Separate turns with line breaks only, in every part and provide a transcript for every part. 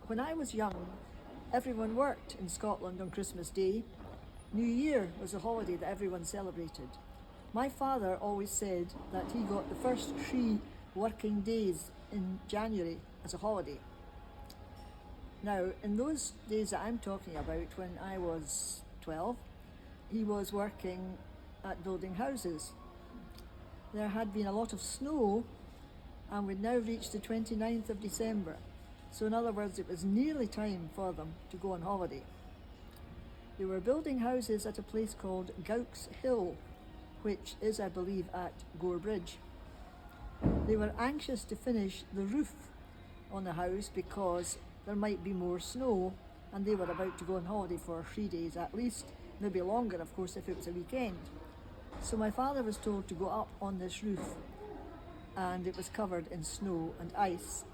When I was young, everyone worked in Scotland on Christmas Day. New Year was a holiday that everyone celebrated. My father always said that he got the first 3 working days in January as a holiday. Now, in those days that I'm talking about, when I was 12, he was working at building houses. There had been a lot of snow, and we'd now reached the 29th of December. So in other words, it was nearly time for them to go on holiday. They were building houses at a place called Gowk's Hill, which is, I believe, at Gore Bridge. They were anxious to finish the roof on the house because there might be more snow, and they were about to go on holiday for 3 days at least, maybe longer, of course, if it was a weekend. So my father was told to go up on this roof, and it was covered in snow and ice.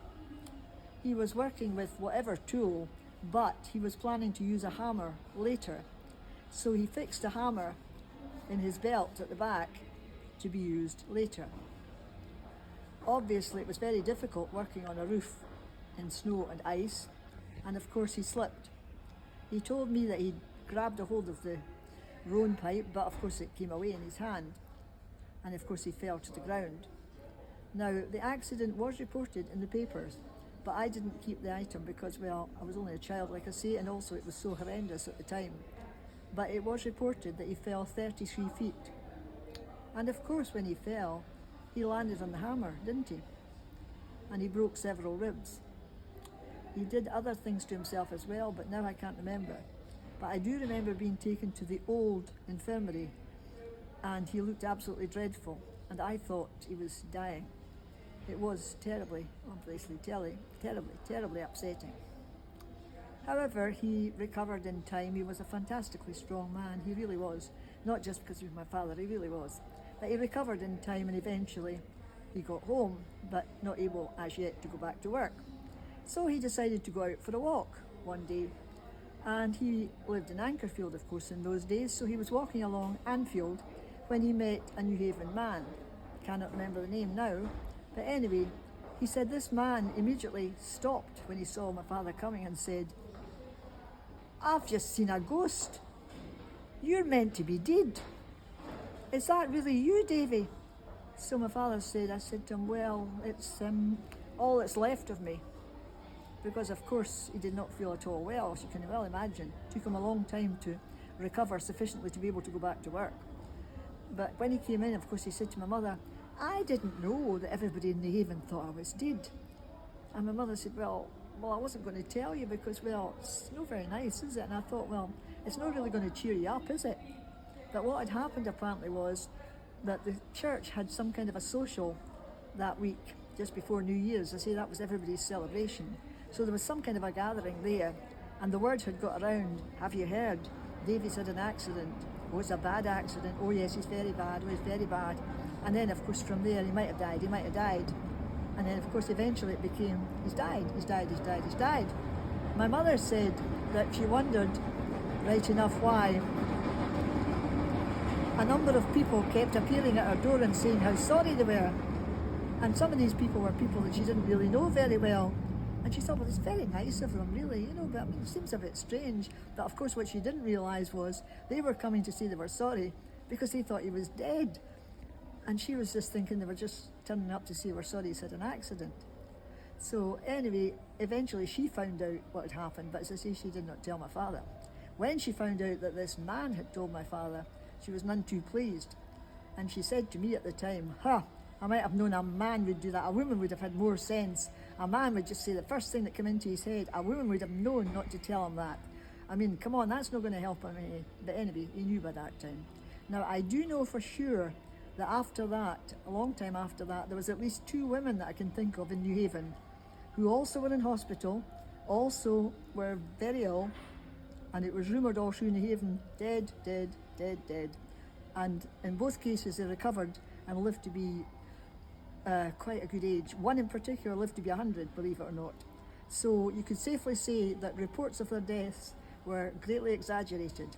He was working with whatever tool, but he was planning to use a hammer later. So he fixed a hammer in his belt at the back to be used later. Obviously, it was very difficult working on a roof in snow and ice, and of course he slipped. He told me that he grabbed a hold of the roan pipe, but of course it came away in his hand, and of course he fell to the ground. Now, the accident was reported in the papers, but I didn't keep the item because, well, I was only a child, like I say, and also it was so horrendous at the time. But it was reported that he fell 33 feet. And of course, when he fell, he landed on the hammer, didn't he? And he broke several ribs. He did other things to himself as well, but now I can't remember. But I do remember being taken to the old infirmary, and he looked absolutely dreadful, and I thought he was dying. It was terribly, obviously, terribly upsetting. However, he recovered in time. He was a fantastically strong man. He really was. Not just because he was my father, he really was. But he recovered in time, and eventually he got home, but not able as yet to go back to work. So he decided to go out for a walk one day. And he lived in Ankerfield, of course, in those days. So he was walking along Anfield when he met a New Haven man. Cannot remember the name now. But anyway, he said this man immediately stopped when he saw my father coming and said, "I've just seen a ghost. You're meant to be dead. Is that really you, Davy?" So my father said, I said to him, "Well, it's all that's left of me." Because of course he did not feel at all well, as you can well imagine. It took him a long time to recover sufficiently to be able to go back to work. But when he came in, of course, he said to my mother, "I didn't know that everybody in New Haven thought I was dead." And my mother said, well, I wasn't going to tell you because, well, it's not very nice, is it? And I thought, well, it's not really going to cheer you up, is it? But what had happened apparently was that the church had some kind of a social that week, just before New Year's. I say that was everybody's celebration. So there was some kind of a gathering there, and the word had got around, "Have you heard? Davy's had an accident. Oh, it's a bad accident. Oh yes, he's very bad. Oh, he's very bad." And then, of course, from there, he might have died. And then, of course, eventually it became, he's died. My mother said that she wondered, right enough, why a number of people kept appearing at her door and saying how sorry they were. And some of these people were people that she didn't really know very well. And she thought, well, it's very nice of them, really, but I mean, it seems a bit strange. But of course, what she didn't realise was they were coming to say they were sorry because they thought he was dead. And she was just thinking they were just turning up to say we're sorry he's had an accident. So anyway, eventually she found out what had happened, but as I say, she did not tell my father. When she found out that this man had told my father, she was none too pleased. And she said to me at the time, I might have known a man would do that. A woman would have had more sense. A man would just say the first thing that came into his head. A woman would have known not to tell him that. I mean, come on, that's not going to help him any. But anyway, he knew by that time. Now, I do know for sure that after that, a long time after that, there was at least 2 women that I can think of in New Haven who also were in hospital, also were very ill, and it was rumoured all through New Haven, dead. And in both cases, they recovered and lived to be quite a good age. One in particular lived to be 100, believe it or not. So you could safely say that reports of their deaths were greatly exaggerated.